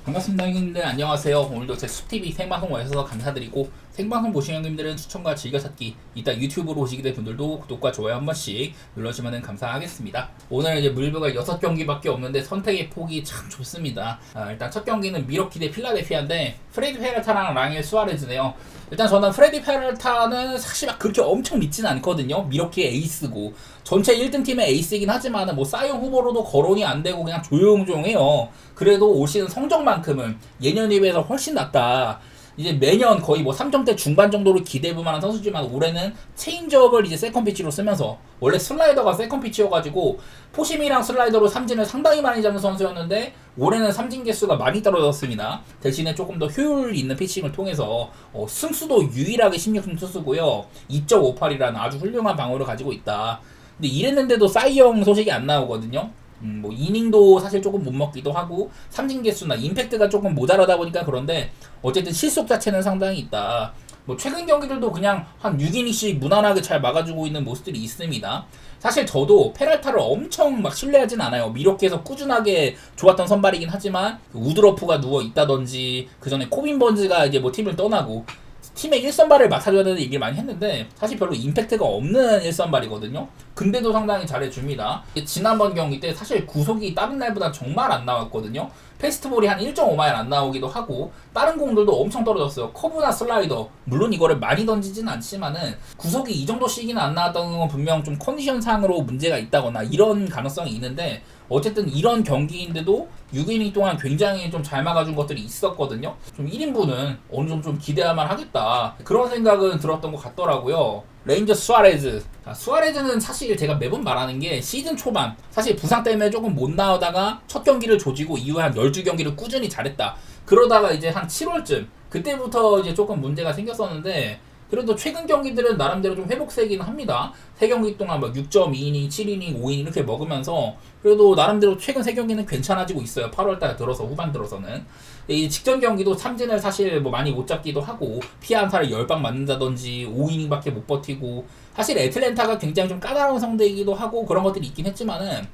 반갑습니다 형님들, 안녕하세요. 오늘도 제 숲TV 생방송 와주셔서 감사드리고, 생방송 보시는 형님들은 추천과 즐겨찾기, 이따 유튜브로 오시게 될 분들도 구독과 좋아요 한 번씩 눌러주시면 감사하겠습니다. 오늘 이제 물브가 6경기밖에 없는데 선택의 폭이 참 좋습니다. 일단 첫 경기는 미러키 대 필라델피아인데 프레디 페랄타랑 랑엘 수아레즈네요. 일단 저는 프레디 페랄타는 사실 막 그렇게 엄청 믿지는 않거든요. 미러키의 에이스고 전체 1등 팀의 에이스이긴 하지만 뭐 사이언 후보로도 거론이 안 되고 그냥 조용조용해요. 그래도 올 시즌 성적만큼은 예년에 비해서 훨씬 낫다. 이제 매년 거의 뭐 3점대 중반 정도로 기대해볼 만한 선수지만 올해는 체인지업을 이제 세컨 피치로 쓰면서, 원래 슬라이더가 세컨 피치여가지고 포심이랑 슬라이더로 삼진을 상당히 많이 잡는 선수였는데 올해는 삼진 개수가 많이 떨어졌습니다. 대신에 조금 더 효율 있는 피칭을 통해서 승수도 유일하게 16승 투수고요, 2.58이라는 아주 훌륭한 방어를 가지고 있다. 근데 이랬는데도 사이영 소식이 안 나오거든요. 뭐 이닝도 사실 조금 못 먹기도 하고 삼진 개수나 임팩트가 조금 모자라다 보니까 그런데 어쨌든 실속 자체는 상당히 있다. 뭐 최근 경기들도 그냥 한 6이닝씩 무난하게 잘 막아주고 있는 모습들이 있습니다. 사실 저도 페랄타를 엄청 막 신뢰하진 않아요. 미러키에서 꾸준하게 좋았던 선발이긴 하지만 우드러프가 누워 있다든지 그 전에 코빈 번즈가 이제 뭐 팀을 떠나고 팀의 1선발을 맡아줘야 되는 얘기를 많이 했는데 사실 별로 임팩트가 없는 1선발이거든요. 근데도 상당히 잘해줍니다. 지난번 경기 때 사실 구속이 다른 날보다 정말 안 나왔거든요. 페스트볼이 한 1.5마일 안 나오기도 하고 다른 공들도 엄청 떨어졌어요. 커브나 슬라이더, 물론 이거를 많이 던지진 않지만은 구속이 이 정도씩이나 안 나왔다는 건 분명 좀 컨디션상으로 문제가 있다거나 이런 가능성이 있는데, 어쨌든 이런 경기인데도 6이닝 동안 굉장히 좀 잘 막아준 것들이 있었거든요. 좀 1인분은 어느 정도 좀 기대할만 하겠다, 그런 생각은 들었던 것 같더라고요. 레인저 수아레즈. 수아레즈는 사실 제가 매번 말하는 게 시즌 초반 사실 부상 때문에 조금 못 나오다가 첫 경기를 조지고 이후에 한 12경기를 꾸준히 잘했다. 그러다가 이제 한 7월쯤 그때부터 이제 조금 문제가 생겼었는데, 그래도 최근 경기들은 나름대로 좀 회복세기는 합니다. 3경기 동안 막 6.2이닝, 7이닝, 5이닝 이렇게 먹으면서 그래도 나름대로 최근 3경기는 괜찮아지고 있어요. 8월달 들어서 후반 들어서는. 이 직전 경기도 삼진을 사실 뭐 많이 못 잡기도 하고 피해 안타를 10방 맞는다든지 5이닝밖에 못 버티고, 사실 애틀랜타가 굉장히 좀 까다로운 상대이기도 하고 그런 것들이 있긴 했지만은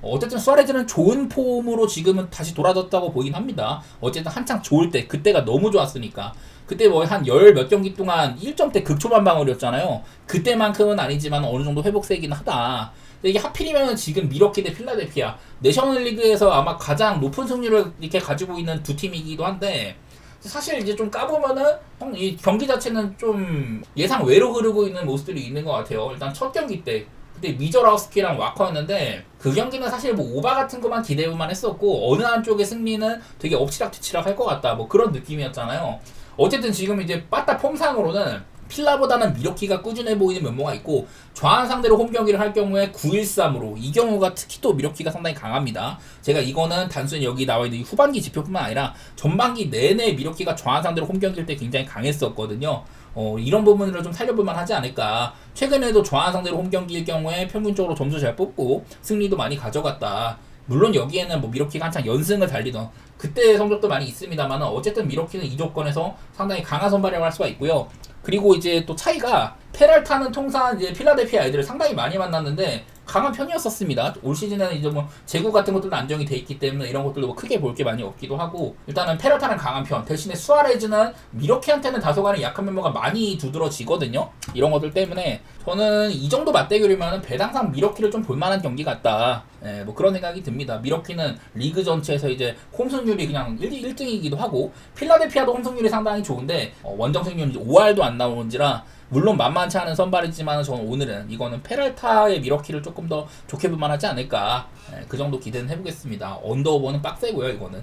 어쨌든 수아레즈는 좋은 폼으로 지금은 다시 돌아졌다고 보긴 합니다. 어쨌든 한창 좋을 때 그때가 너무 좋았으니까. 그때 뭐 한 열 몇 경기 동안 1점대 극초반 방어였잖아요. 그때만큼은 아니지만 어느 정도 회복세긴 하다. 근데 이게 하필이면 지금 미러키 대 필라델피아 내셔널리그에서 아마 가장 높은 승률을 이렇게 가지고 있는 두 팀이기도 한데, 사실 이제 좀 까보면은 이 경기 자체는 좀 예상 외로 흐르고 있는 모습들이 있는 것 같아요. 일단 첫 경기 때 그때 미저라우스키랑 와커였는데 그 경기는 사실 뭐 오바 같은 것만 기대해볼만 했었고 어느 한쪽의 승리는 되게 엎치락뒤치락 할 것 같다, 뭐 그런 느낌이었잖아요. 어쨌든 지금 이제 빠따 폼상으로는 필라보다는 미러키가 꾸준해 보이는 면모가 있고, 좌한 상대로 홈 경기를 할 경우에 9-1-3으로 이 경우가 특히 또 미러키가 상당히 강합니다. 제가 이거는 단순히 여기 나와 있는 후반기 지표뿐만 아니라 전반기 내내 미러키가 좌한 상대로 홈 경기일 때 굉장히 강했었거든요. 이런 부분으로 좀 살려볼만 하지 않을까. 최근에도 좌한 상대로 홈 경기일 경우에 평균적으로 점수 잘 뽑고 승리도 많이 가져갔다. 물론 여기에는 뭐 미러키가 한창 연승을 달리던 그때 성적도 많이 있습니다만 어쨌든 미러키는 이 조건에서 상당히 강한 선발이라고 할 수가 있고요. 그리고 이제 또 차이가 페랄타는 통상 이제 필라델피아 애들을 상당히 많이 만났는데 강한 편이었었습니다. 올 시즌에는 이제 뭐 제구 같은 것들도 안정이 돼 있기 때문에 이런 것들도 뭐 크게 볼 게 많이 없기도 하고, 일단은 페랄타는 강한 편, 대신에 수아레즈는 미러키한테는 다소간의 약한 면모가 많이 두드러지거든요. 이런 것들 때문에 저는 이 정도 맞대결이면 배당상 미러키를 좀 볼만한 경기 같다. 뭐 그런 생각이 듭니다. 미러키는 리그 전체에서 이제 홈승률이 그냥 1등이기도 하고 필라델피아도 홈승률이 상당히 좋은데 원정 승률이 5할도 안 나오는지라 물론 만만치 않은 선발이지만 저는 오늘은 이거는 페랄타의 미러키를 조금 더 좋게 볼만 하지 않을까, 그 정도 기대는 해보겠습니다. 언더오버는 빡세고요 이거는.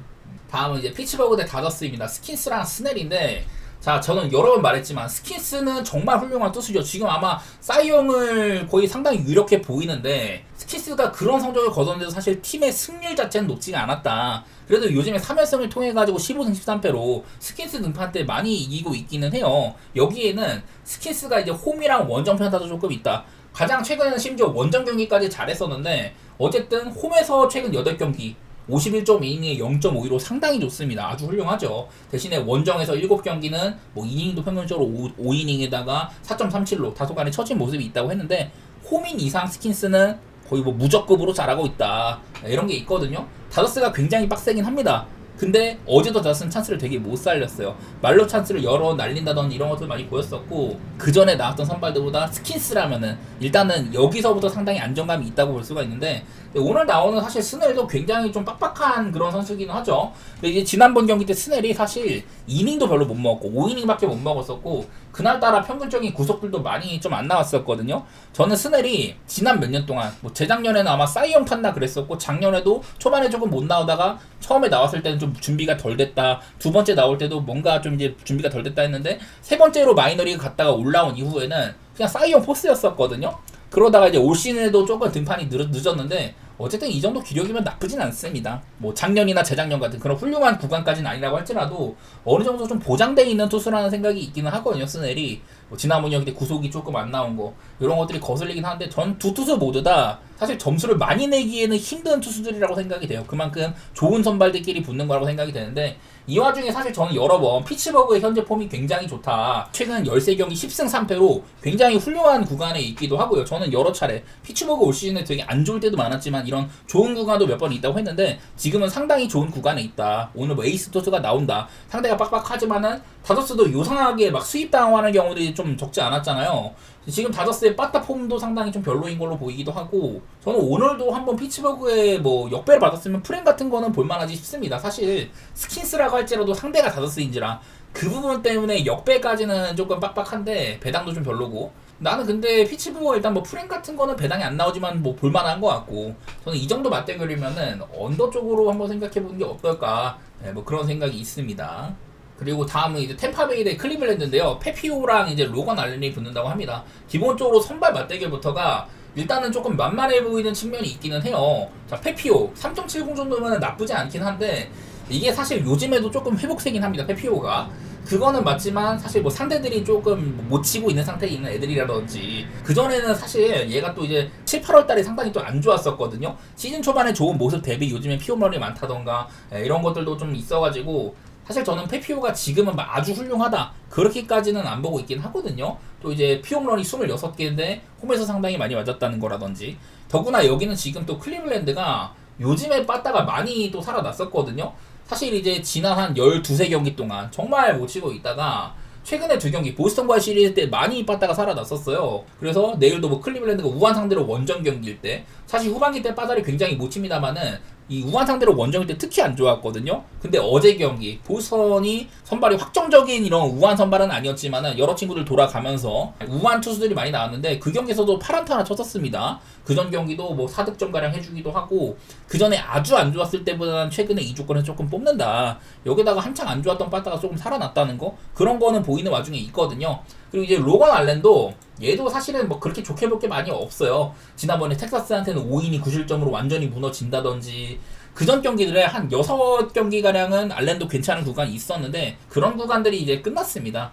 다음은 이제 피츠버그 대 다저스입니다. 스킨스랑 스넬인데, 자 저는 여러 번 말했지만 스킨스는 정말 훌륭한 투수죠. 지금 아마 사이영을 거의 상당히 유력해 보이는데 스킨스가 그런 성적을 거뒀는데도 사실 팀의 승률 자체는 높지가 않았다. 그래도 요즘에 3연승을 통해가지고 15승 13패로 스킨스 등판 때 많이 이기고 있기는 해요. 여기에는 스킨스가 이제 홈이랑 원정 편타도 조금 있다. 가장 최근에는 심지어 원정 경기까지 잘했었는데 어쨌든 홈에서 최근 8경기 51.2이닝에 0.52로 상당히 좋습니다. 아주 훌륭하죠. 대신에 원정에서 7경기는 뭐 이닝도 평균적으로 5이닝에다가 4.37로 다소간에 처진 모습이 있다고 했는데 홈인 이상 스킨스는 거의 뭐 무적급으로 잘하고 있다, 이런 게 있거든요. 다저스가 굉장히 빡세긴 합니다. 근데 어제도 다스는 찬스를 되게 못 살렸어요. 말로 찬스를 열어 날린다든지 이런 것들 많이 보였었고, 그 전에 나왔던 선발들보다 스킨스라면은 일단은 여기서부터 상당히 안정감이 있다고 볼 수가 있는데, 오늘 나오는 사실 스넬도 굉장히 좀 빡빡한 그런 선수이긴 하죠. 근데 이제 지난번 경기 때 스넬이 사실 이닝도 별로 못 먹었고 5이닝밖에 못 먹었었고, 그날따라 평균적인 구속들도 많이 좀 안 나왔었거든요. 저는 스넬이 지난 몇 년 동안, 뭐 재작년에는 아마 싸이영 탔나 그랬었고, 작년에도 초반에 조금 못 나오다가 처음에 나왔을 때는 좀 준비가 덜 됐다, 두 번째 나올 때도 뭔가 좀 이제 준비가 덜 됐다 했는데, 세 번째로 마이너리그 갔다가 올라온 이후에는 그냥 싸이영 포스였었거든요. 그러다가 이제 올 시즌에도 조금 등판이 늦었는데, 어쨌든 이 정도 기력이면 나쁘진 않습니다. 뭐 작년이나 재작년 같은 그런 훌륭한 구간까지는 아니라고 할지라도 어느 정도 좀 보장돼 있는 투수라는 생각이 있기는 하거든요. 스넬이 뭐 지난번 경기 때 구속이 조금 안 나온 거, 이런 것들이 거슬리긴 하는데, 전 두 투수 모두 다 사실 점수를 많이 내기에는 힘든 투수들이라고 생각이 돼요. 그만큼 좋은 선발들끼리 붙는 거라고 생각이 되는데, 이 와중에 사실 저는 여러 번 피츠버그의 현재 폼이 굉장히 좋다, 최근 13경기 10승 3패로 굉장히 훌륭한 구간에 있기도 하고요. 저는 여러 차례 피츠버그 올 시즌에 되게 안 좋을 때도 많았지만 이런 좋은 구간도 몇 번 있다고 했는데, 지금은 상당히 좋은 구간에 있다. 오늘 뭐 에이스 투수가 나온다, 상대가 빡빡하지만은 다저스도 요상하게 막 수입당하는 경우들이 좀 적지 않았잖아요. 지금 다저스의 빠따 폼도 상당히 좀 별로인 걸로 보이기도 하고, 저는 오늘도 한번 피츠버그에 뭐 역배를 받았으면 프레임 같은 거는 볼만하지 싶습니다. 사실 스킨스라고 할지라도 상대가 다저스인지라 그 부분 때문에 역배까지는 조금 빡빡한데, 배당도 좀 별로고, 나는 근데 피츠버그 일단 뭐 프레임 같은 거는 배당이 안 나오지만 뭐 볼만한 것 같고, 저는 이 정도 맞대결이면은 언더 쪽으로 한번 생각해보는 게 어떨까, 네, 뭐 그런 생각이 있습니다. 그리고 다음은 이제 템파베이 대 클리블랜드인데요. 페피오랑 이제 로건 알렌이 붙는다고 합니다. 기본적으로 선발 맞대결부터가 일단은 조금 만만해 보이는 측면이 있기는 해요. 자, 페피오 3.70 정도면 나쁘지 않긴 한데, 이게 사실 요즘에도 조금 회복세긴 합니다. 페피오가 그거는 맞지만 사실 뭐 상대들이 조금 못 치고 있는 상태에 있는 애들이라든지, 그전에는 사실 얘가 또 이제 7, 8월 달에 상당히 또 안 좋았었거든요. 시즌 초반에 좋은 모습 대비 요즘에 피홈런이 많다던가 이런 것들도 좀 있어가지고, 사실 저는 페피오가 지금은 막 아주 훌륭하다 그렇게까지는 안 보고 있긴 하거든요. 또 이제 피홈런이 26개인데 홈에서 상당히 많이 맞았다는 거라든지, 더구나 여기는 지금 또 클리블랜드가 요즘에 빠따가 많이 또 살아났었거든요. 사실 이제 지난 한 12세 경기 동안 정말 못 치고 있다가 최근에 두 경기 보스턴과의 시리즈 때 많이 빠따가 살아났었어요. 그래서 내일도 뭐 클리블랜드가 우한 상대로 원정 경기일 때, 사실 후반기 때 빠따를 굉장히 못 칩니다만은 이 우한 상대로 원정일 때 특히 안 좋았거든요. 근데 어제 경기 보스턴이 선발이 확정적인 이런 우한 선발은 아니었지만은 여러 친구들 돌아가면서 우한 투수들이 많이 나왔는데, 그 경기에서도 8안타 하나 쳤었습니다. 그전 경기도 뭐 4득점 가량 해주기도 하고, 그 전에 아주 안 좋았을 때보다는 최근에 이주권을 조금 뽑는다, 여기다가 한창 안 좋았던 빠따가 조금 살아났다는 거, 그런 거는 보이는 와중에 있거든요. 그리고 이제 로건 알렌도 얘도 사실은 뭐 그렇게 좋게 볼 게 많이 없어요. 지난번에 텍사스한테는 5이닝 9실점으로 완전히 무너진다든지, 그전 경기들에 한 6경기가량은 알렌도 괜찮은 구간이 있었는데, 그런 구간들이 이제 끝났습니다.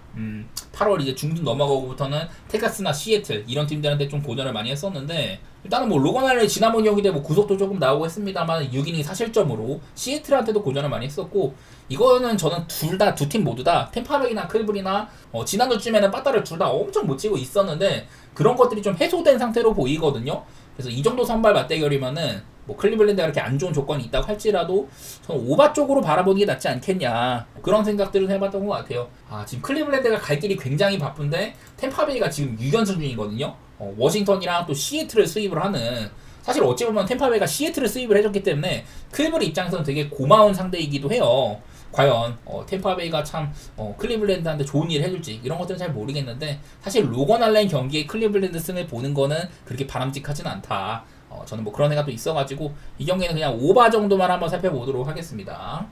8월 이제 중순 넘어가고부터는 텍사스나 시애틀 이런 팀들한테 좀 고전을 많이 했었는데, 일단은 뭐 로건 알렌이 지난번 경기 때 뭐 구속도 조금 나오고 했습니다만 6이닝 4실점으로 시애틀한테도 고전을 많이 했었고, 이거는 저는 두 팀 모두 다 템파베이나 클리블이나 지난주쯤에는 빠따를 둘 다 엄청 못 치고 있었는데, 그런 것들이 좀 해소된 상태로 보이거든요. 그래서 이 정도 선발 맞대결이면은 뭐 클리블랜드가 이렇게 안 좋은 조건이 있다고 할지라도 저는 오바 쪽으로 바라보는 게 낫지 않겠냐, 그런 생각들을 해봤던 것 같아요. 지금 클리블랜드가 갈 길이 굉장히 바쁜데 템파베이가 지금 6연승 중이거든요. 워싱턴이랑 또 시애틀을 수입을 하는, 사실 어찌 보면 템파베이가 시애틀을 수입을 해줬기 때문에 클리블 입장에서는 되게 고마운 상대이기도 해요. 과연 템파베이가 참 클리블랜드한테 좋은 일을 해줄지 이런 것들은 잘 모르겠는데, 사실 로건 알렌 경기에 클리블랜드 승을 보는 거는 그렇게 바람직하진 않다. 저는 뭐 그런 생각도 있어가지고 이 경기는 그냥 오바 정도만 한번 살펴보도록 하겠습니다.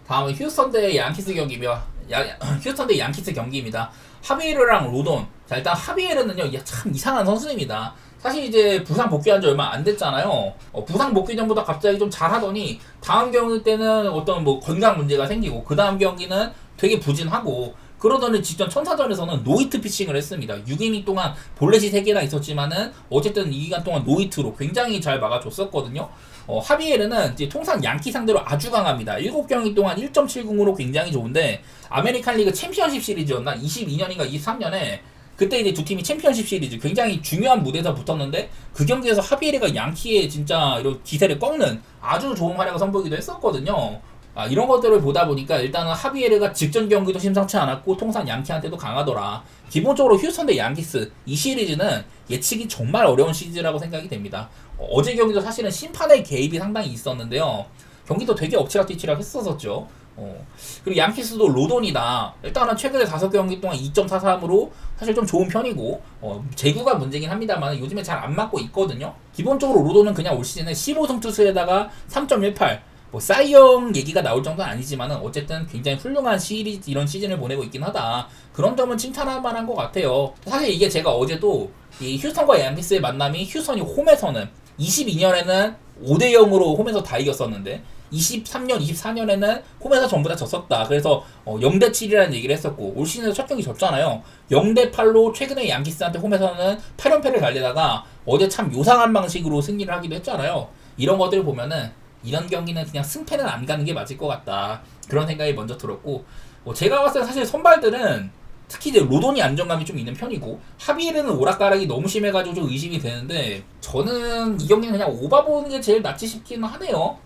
다음은 휴스턴 대 양키스 경기며 휴스턴 대 양키스 경기입니다. 하비에르랑 로돈. 자, 일단 하비에르는요, 참 이상한 선수입니다. 사실 이제 부상 복귀한 지 얼마 안 됐잖아요. 부상 복귀 전보다 갑자기 좀 잘하더니 다음 경기 때는 어떤 뭐 건강 문제가 생기고, 그 다음 경기는 되게 부진하고, 그러더니 직전 천사전에서는 노히트 피칭을 했습니다. 6이닝 동안 볼넷이 3개나 있었지만은 어쨌든 이 기간 동안 노히트로 굉장히 잘 막아줬었거든요. 하비에르는 이제 통상 양키 상대로 아주 강합니다. 7경기 동안 1.70으로 굉장히 좋은데, 아메리칸 리그 챔피언십 시리즈였나? 22년인가 23년에 그때 이제 두 팀이 챔피언십 시리즈 굉장히 중요한 무대에서 붙었는데, 그 경기에서 하비에르가 양키의 진짜 이런 기세를 꺾는 아주 좋은 활약을 선보이기도 했었거든요. 이런 것들을 보다 보니까 일단은 하비에르가 직전 경기도 심상치 않았고 통산 양키한테도 강하더라. 기본적으로 휴스턴 대 양키스 이 시리즈는 예측이 정말 어려운 시리즈라고 생각이 됩니다. 어제 경기도 사실은 심판의 개입이 상당히 있었는데요. 경기도 되게 엎치락뒤치락 했었었죠. 그리고 양키스도 로돈이다. 일단은 최근에 5경기 동안 2.43으로 사실 좀 좋은 편이고 제구가 문제긴 합니다만 요즘에 잘 안 맞고 있거든요. 기본적으로 로돈은 그냥 올 시즌에 15승 투수에다가 3.18 사이영 얘기가 나올 정도는 아니지만 어쨌든 굉장히 훌륭한 시리즈 이런 시즌을 보내고 있긴 하다. 그런 점은 칭찬할 만한 것 같아요. 사실 이게 제가 어제도 이 휴스턴과 양키스의 만남이 휴스턴이 홈에서는 22년에는 5대0으로 홈에서 다 이겼었는데 23년, 24년에는 홈에서 전부 다 졌었다. 그래서 0대7이라는 얘기를 했었고 올 시즌에서 첫 경기 졌잖아요. 0대8로 최근에 양키스한테 홈에서는 8연패를 달리다가 어제 참 요상한 방식으로 승리를 하기도 했잖아요. 이런 것들을 보면은 이런 경기는 그냥 승패는 안 가는 게 맞을 것 같다. 그런 생각이 먼저 들었고 제가 봤을 때 사실 선발들은 특히 이제 로돈이 안정감이 좀 있는 편이고 하비에르는 오락가락이 너무 심해가지고 좀 의심이 되는데 저는 이 경기는 그냥 오바 보는 게 제일 낫지 싶기는 하네요.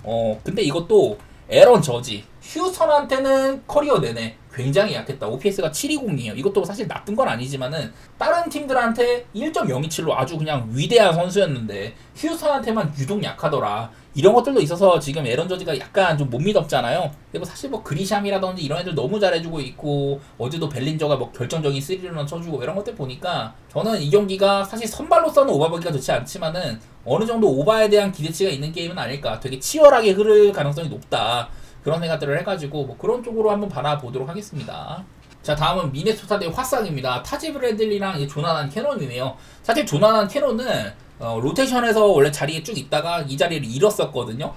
근데 이것도 에런 저지 휴스턴한테는 커리어 내내 굉장히 약했다. OPS가 720이에요. 이것도 사실 나쁜 건 아니지만은 다른 팀들한테 1.027로 아주 그냥 위대한 선수였는데 휴스턴한테만 유독 약하더라. 이런 것들도 있어서 지금 에런 저지가 약간 좀 못 믿었잖아요. 그리고 사실 뭐 그리샴이라든지 이런 애들 너무 잘해주고 있고 어제도 벨린저가 뭐 결정적인 3런런 쳐주고 이런 것들 보니까 저는 이 경기가 사실 선발로서는 오바보기가 좋지 않지만은 어느 정도 오바에 대한 기대치가 있는 게임은 아닐까. 되게 치열하게 흐를 가능성이 높다. 그런 생각들을 해가지고 뭐 그런 쪽으로 한번 바라보도록 하겠습니다. 자, 다음은 미네소타 대 화상입니다. 타지 브래들리랑 조나단 캐논이네요. 사실 조나단 캐논은 로테이션에서 원래 자리에 쭉 있다가 이 자리를 잃었었거든요.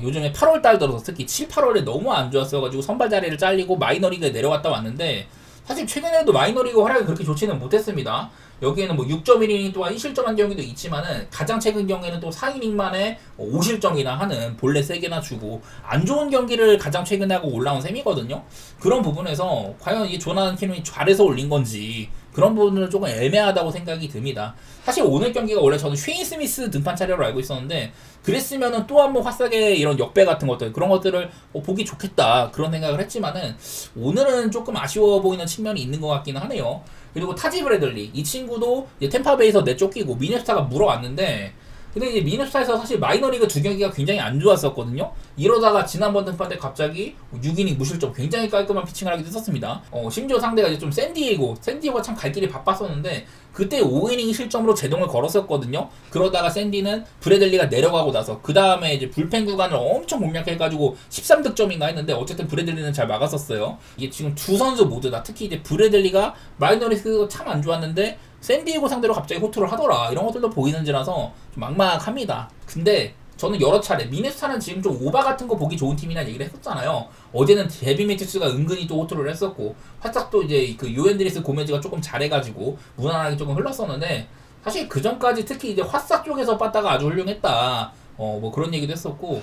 요즘에 8월달 들어서 특히 7, 8월에 너무 안 좋았어가지고 선발 자리를 잘리고 마이너리그에 내려갔다 왔는데 사실 최근에도 마이너리그 활약이 그렇게 좋지는 못했습니다. 여기에는 뭐 6.1이닝 또한 1실점한 경기도 있지만은 가장 최근 경기는 또 4이닝 만에 5실점이나 하는 볼넷 3개나 주고 안 좋은 경기를 가장 최근에 하고 올라온 셈이거든요. 그런 부분에서 과연 이 조나단 캐논이 잘해서 올린 건지 그런 부분은 조금 애매하다고 생각이 듭니다. 사실 오늘 경기가 원래 저는 쉐인 스미스 등판 차례로 알고 있었는데 그랬으면은 또 한 번 화싹의 이런 역배 같은 것들 그런 것들을 보기 좋겠다 그런 생각을 했지만은 오늘은 조금 아쉬워 보이는 측면이 있는 것 같기는 하네요. 그리고 타지 브래들리 이 친구도 이제 템파베이에서 내쫓기고 미네소타가 물어왔는데 근데 이제 미네소타에서 사실 마이너리그 2경기가 굉장히 안 좋았었거든요. 이러다가 지난번 등판 때 갑자기 6이닝 무실점 굉장히 깔끔한 피칭을 하기도 했었습니다. 심지어 상대가 이제 좀 샌디에고가 참 갈 길이 바빴었는데 그때 5이닝 실점으로 제동을 걸었었거든요. 그러다가 샌디는 브래들리가 내려가고 나서 그 다음에 이제 불펜 구간을 엄청 공략해가지고 13득점인가 했는데 어쨌든 브래들리는 잘 막았었어요. 이게 지금 두 선수 모두 다 특히 이제 브래들리가 마이너리그가 참 안 좋았는데 샌디에고 상대로 갑자기 호투를 하더라. 이런 것들도 보이는지라서 좀 막막합니다. 근데 저는 여러 차례 미네소타는 지금 좀 오바 같은 거 보기 좋은 팀이라는 얘기를 했었잖아요. 어제는 데비 매튜스가 은근히 또 호투를 했었고 활짝 또 이제 그 요앤드리스 고메즈가 조금 잘해가지고 무난하게 조금 흘렀었는데 사실 그 전까지 특히 이제 화싹 쪽에서 빠따가 아주 훌륭했다. 뭐 그런 얘기도 했었고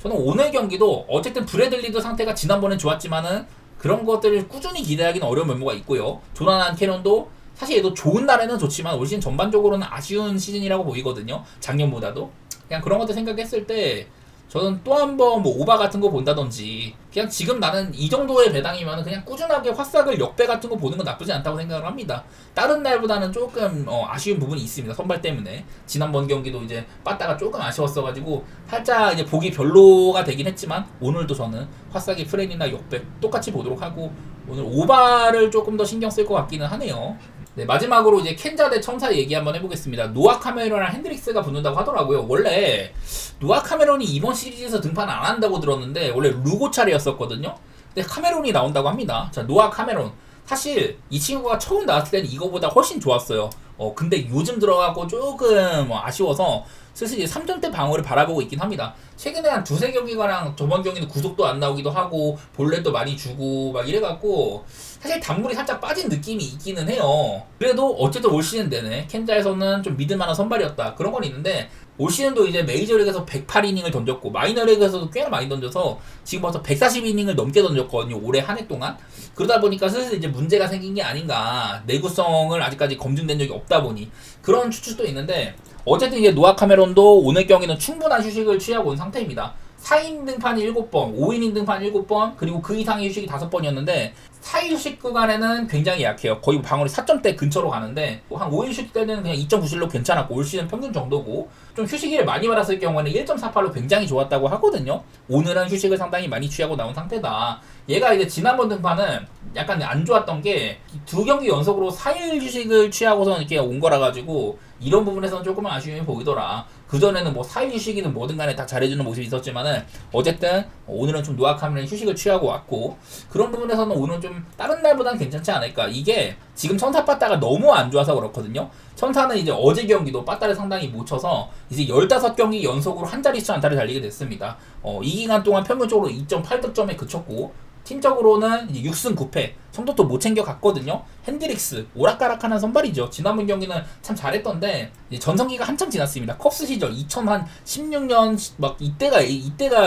저는 오늘 경기도 어쨌든 브래들리도 상태가 지난번엔 좋았지만은 그런 것들을 꾸준히 기대하기는 어려운 면모가 있고요. 조나단 캐논도 사실 얘도 좋은 날에는 좋지만 올 시즌 전반적으로는 아쉬운 시즌이라고 보이거든요. 작년보다도. 그냥 그런 것들 생각했을 때 저는 또 한 번 뭐 오바 같은 거 본다든지 그냥 지금 나는 이 정도의 배당이면 그냥 꾸준하게 화싹을 역배 같은 거 보는 건 나쁘지 않다고 생각을 합니다. 다른 날보다는 조금 아쉬운 부분이 있습니다. 선발 때문에 지난번 경기도 이제 빠따가 조금 아쉬웠어가지고 살짝 이제 보기 별로가 되긴 했지만 오늘도 저는 화싹의 프렌이나 역배 똑같이 보도록 하고 오늘 오바를 조금 더 신경 쓸 것 같기는 하네요. 네, 마지막으로 이제 켄자 대 첨사 얘기 한번 해보겠습니다. 노아 카메론이랑 핸드릭스가 붙는다고 하더라고요. 원래 노아 카메론이 이번 시리즈에서 등판 안 한다고 들었는데 원래 루고 차례였었거든요. 근데 카메론이 나온다고 합니다. 자, 노아 카메론. 사실 이 친구가 처음 나왔을 때는 이거보다 훨씬 좋았어요. 근데 요즘 들어가고 조금 아쉬워서 슬슬 이제 3점대 방어를 바라보고 있긴 합니다. 최근에 한 두세 경기가랑 저번 경기는 구속도 안 나오기도 하고 볼넷도 많이 주고 막 이래갖고 사실 단물이 살짝 빠진 느낌이 있기는 해요. 그래도 어쨌든 올 시즌 내내 켄자에서는 좀 믿을만한 선발이었다 그런 건 있는데 올 시즌도 이제 메이저리그에서 108이닝을 던졌고 마이너리그에서도 꽤나 많이 던져서 지금 벌써 140이닝을 넘게 던졌거든요. 올해 한 해 동안. 그러다 보니까 슬슬 이제 문제가 생긴 게 아닌가. 내구성을 아직까지 검증된 적이 없다 보니 그런 추측도 있는데 어쨌든 이제 노아 카메론도 오늘 경기는 충분한 휴식을 취하고 온 상태입니다. 4인 등판이 7번, 5인 등판 7번, 그리고 그 이상의 휴식이 5번이었는데 4인 휴식 구간에는 굉장히 약해요. 거의 방어율 4점대 근처로 가는데 한 5인 휴식 때는 그냥 2.97로 괜찮았고 올 시즌 평균 정도고 좀 휴식을 많이 받았을 경우에는 1.48로 굉장히 좋았다고 하거든요. 오늘은 휴식을 상당히 많이 취하고 나온 상태다. 얘가 이제 지난번 등판은 약간 안 좋았던 게 두 경기 연속으로 4일 휴식을 취하고서 이렇게 온 거라 가지고 이런 부분에서는 조금 아쉬움이 보이더라. 그전에는 뭐 4일 휴식이든 뭐든 간에 다 잘해주는 모습이 있었지만은 어쨌든 오늘은 좀 노악하면 휴식을 취하고 왔고 그런 부분에서는 오늘은 좀 다른 날보다는 괜찮지 않을까. 이게 지금 천사 빠따가 너무 안 좋아서 그렇거든요. 천사는 이제 어제 경기도 빠따를 상당히 못 쳐서 이제 15경기 연속으로 한 자릿수 안타를 달리게 됐습니다. 이 기간 동안 평균적으로 2.8득점에 그쳤고 팀적으로는 이제 6승 9패 성적도 못 챙겨갔거든요. 핸드릭스 오락가락하는 선발이죠. 지난번 경기는 참 잘했던데 이제 전성기가 한참 지났습니다. 컵스 시절 2016년 막 이때가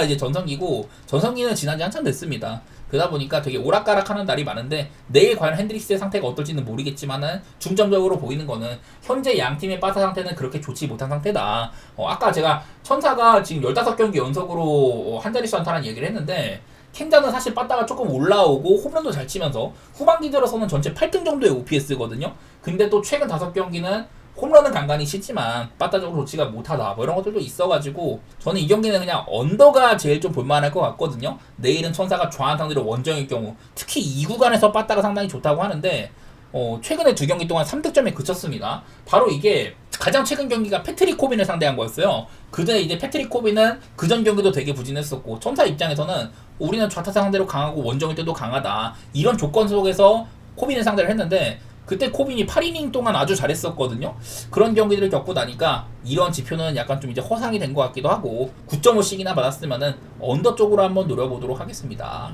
이제 전성기고 전성기는 지난 지 한참 됐습니다. 그러다 보니까 되게 오락가락하는 날이 많은데 내일 과연 핸드릭스의 상태가 어떨지는 모르겠지만은 중점적으로 보이는 거는 현재 양 팀의 빠타 상태는 그렇게 좋지 못한 상태다. 아까 제가 천사가 지금 15경기 연속으로 한 자릿수 안타라는 얘기를 했는데 캔자는 사실 빠따가 조금 올라오고 홈런도 잘 치면서 후반기 들어서는 전체 8등 정도의 OPS거든요. 근데 또 최근 5경기는 홈런은 간간히 치지만 빠따적으로 좋지가 못하다 뭐 이런 것들도 있어가지고 저는 이 경기는 그냥 언더가 제일 좀 볼만할 것 같거든요. 내일은 천사가 좌한 상대로 원정일 경우 특히 이 구간에서 빠따가 상당히 좋다고 하는데 최근에 2경기 동안 3득점에 그쳤습니다. 바로 이게 가장 최근 경기가 패트릭 코빈을 상대한 거였어요. 그전에 이제 패트릭 코빈은 그전 경기도 되게 부진했었고 천사 입장에서는 우리는 좌타자 상대로 강하고 원정일 때도 강하다 이런 조건 속에서 코빈을 상대를 했는데 그때 코빈이 8이닝 동안 아주 잘했었거든요. 그런 경기들을 겪고 나니까 이런 지표는 약간 좀 이제 허상이 된 것 같기도 하고 9.5씩이나 받았으면은 언더 쪽으로 한번 노려보도록 하겠습니다.